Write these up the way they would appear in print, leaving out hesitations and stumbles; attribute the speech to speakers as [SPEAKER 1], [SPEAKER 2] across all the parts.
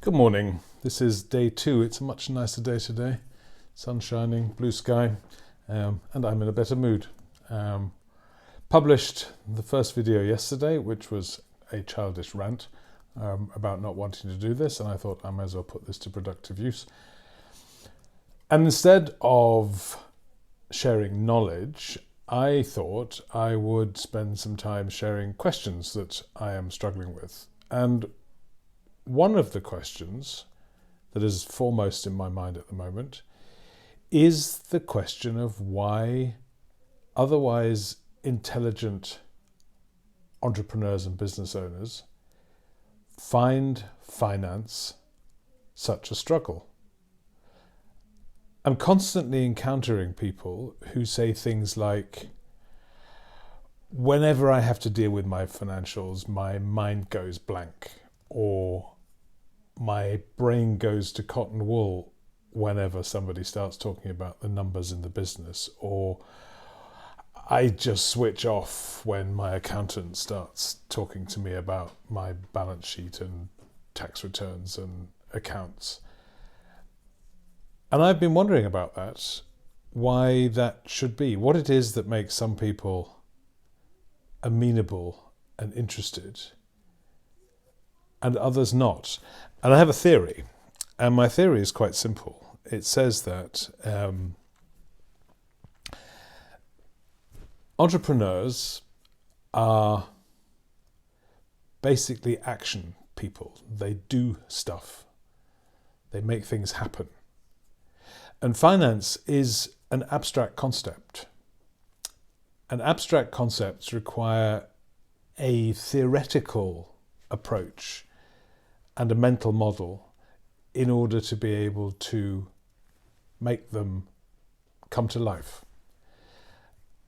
[SPEAKER 1] Good morning. This is day 2. It's a much nicer day today. Sun shining, blue sky, and I'm in a better mood. Published the first video yesterday, which was a childish rant about not wanting to do this, and I thought I might as well put this to productive use. And instead of sharing knowledge, I thought I would spend some time sharing questions that I am struggling with. And one of the questions that is foremost in my mind at the moment is the question of why otherwise intelligent entrepreneurs and business owners find finance such a struggle. I'm constantly encountering people who say things like, whenever I have to deal with my financials, my mind goes blank, or my brain goes to cotton wool whenever somebody starts talking about the numbers in the business, or I just switch off when my accountant starts talking to me about my balance sheet and tax returns and accounts. And I've been wondering about that, why that should be, what it is that makes some people amenable and interested and others not. And I have a theory, and my theory is quite simple. It says that entrepreneurs are basically action people. They do stuff. They make things happen. And finance is an abstract concept. And abstract concepts require a theoretical approach and a mental model in order to be able to make them come to life.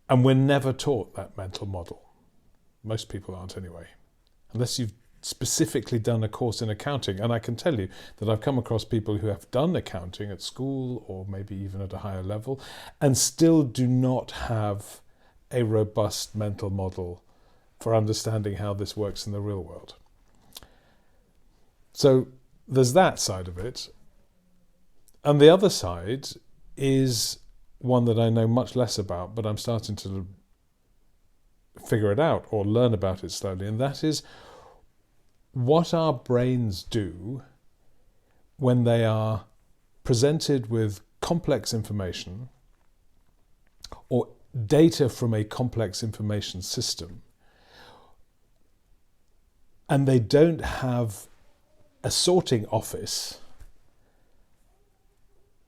[SPEAKER 1] And we're never taught that mental model. Most people aren't anyway, unless you've specifically done a course in accounting. And I can tell you that I've come across people who have done accounting at school or maybe even at a higher level and still do not have a robust mental model for understanding how this works in the real world. So there's that side of it. And the other side is one that I know much less about, but I'm starting to figure it out or learn about it slowly. And that is what our brains do when they are presented with complex information or data from a complex information system, and they don't have a sorting office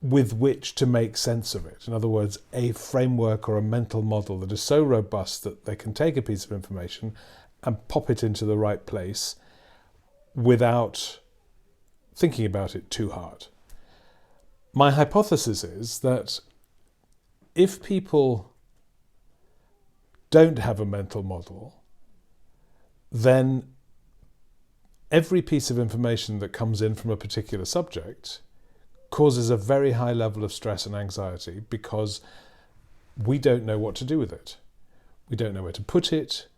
[SPEAKER 1] with which to make sense of it. In other words, a framework or a mental model that is so robust that they can take a piece of information and pop it into the right place without thinking about it too hard. My hypothesis is that if people don't have a mental model, then every piece of information that comes in from a particular subject causes a very high level of stress and anxiety because we don't know what to do with it. We don't know where to put it.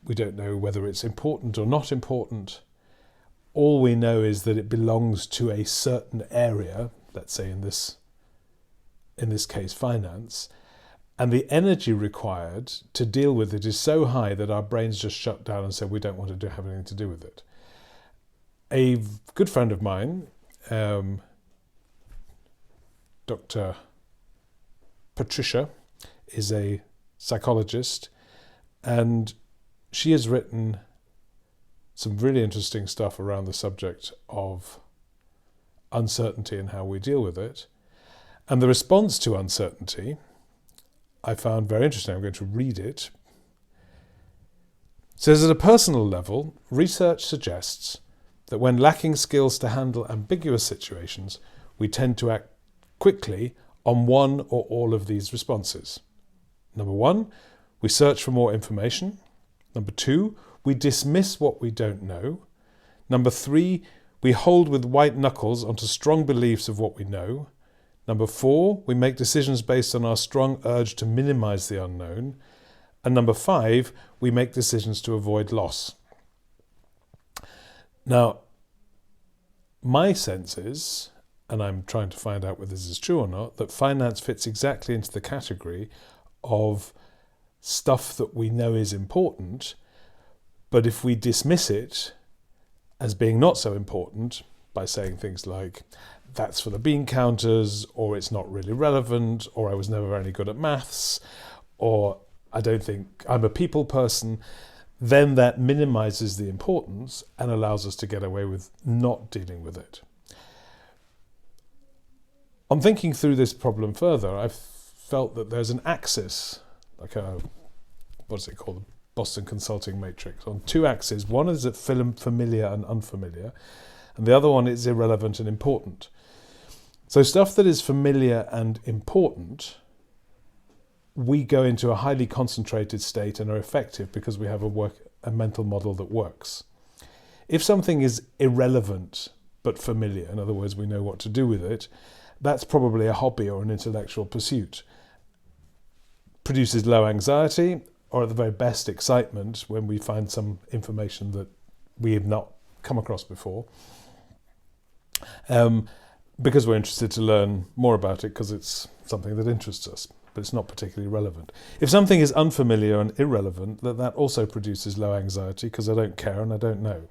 [SPEAKER 1] We don't know whether it's important or not important. All we know is that it belongs to a certain area, let's say in this case finance, and the energy required to deal with it is so high that our brains just shut down and say we don't want to have anything to do with it. A good friend of mine, Dr. Patricia, is a psychologist, and she has written some really interesting stuff around the subject of uncertainty and how we deal with it. And the response to uncertainty I found very interesting. I'm going to read it. It says, at a personal level, research suggests that when lacking skills to handle ambiguous situations, we tend to act quickly on one or all of these responses. Number 1, we search for more information. Number 2, we dismiss what we don't know. Number 3, we hold with white knuckles onto strong beliefs of what we know. Number 4, we make decisions based on our strong urge to minimize the unknown. And number 5, we make decisions to avoid loss. Now, My sense is, and I'm trying to find out whether this is true or not, that finance fits exactly into the category of stuff that we know is important, but if we dismiss it as being not so important by saying things like, that's for the bean counters, or it's not really relevant, or I was never very good at maths, or I don't think I'm a people person, then that minimizes the importance and allows us to get away with not dealing with it. On thinking through this problem further, I've felt that there's an axis, like a, what's it called, Boston Consulting Matrix, on two axes. One is at familiar and unfamiliar, and the other one is irrelevant and important. So stuff that is familiar and important, we go into a highly concentrated state and are effective because we have a mental model that works. If something is irrelevant but familiar, in other words, we know what to do with it, that's probably a hobby or an intellectual pursuit. Produces low anxiety, or at the very best excitement when we find some information that we have not come across before. Because we're interested to learn more about it because it's something that interests us, but it's not particularly relevant. If something is unfamiliar and irrelevant, that also produces low anxiety because I don't care and I don't know.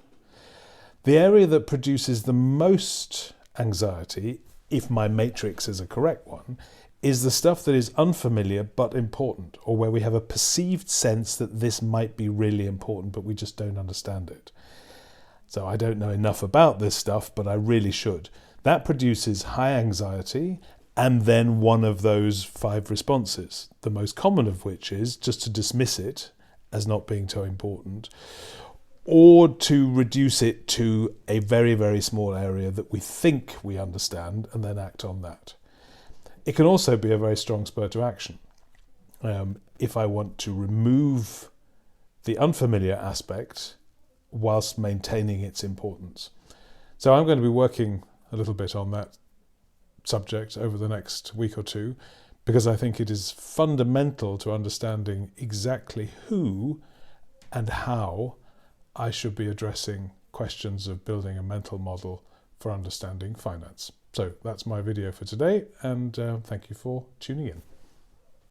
[SPEAKER 1] The area that produces the most anxiety, if my matrix is a correct one, is the stuff that is unfamiliar but important, or where we have a perceived sense that this might be really important, but we just don't understand it. So I don't know enough about this stuff, but I really should. That produces high anxiety and then one of those 5 responses, the most common of which is just to dismiss it as not being so important, or to reduce it to a very, very small area that we think we understand and then act on that. It can also be a very strong spur to action. If I want to remove the unfamiliar aspect whilst maintaining its importance. So I'm going to be working a little bit on that subject over the next week or two, because I think it is fundamental to understanding exactly who and how I should be addressing questions of building a mental model for understanding finance. So that's my video for today, and thank you for tuning in.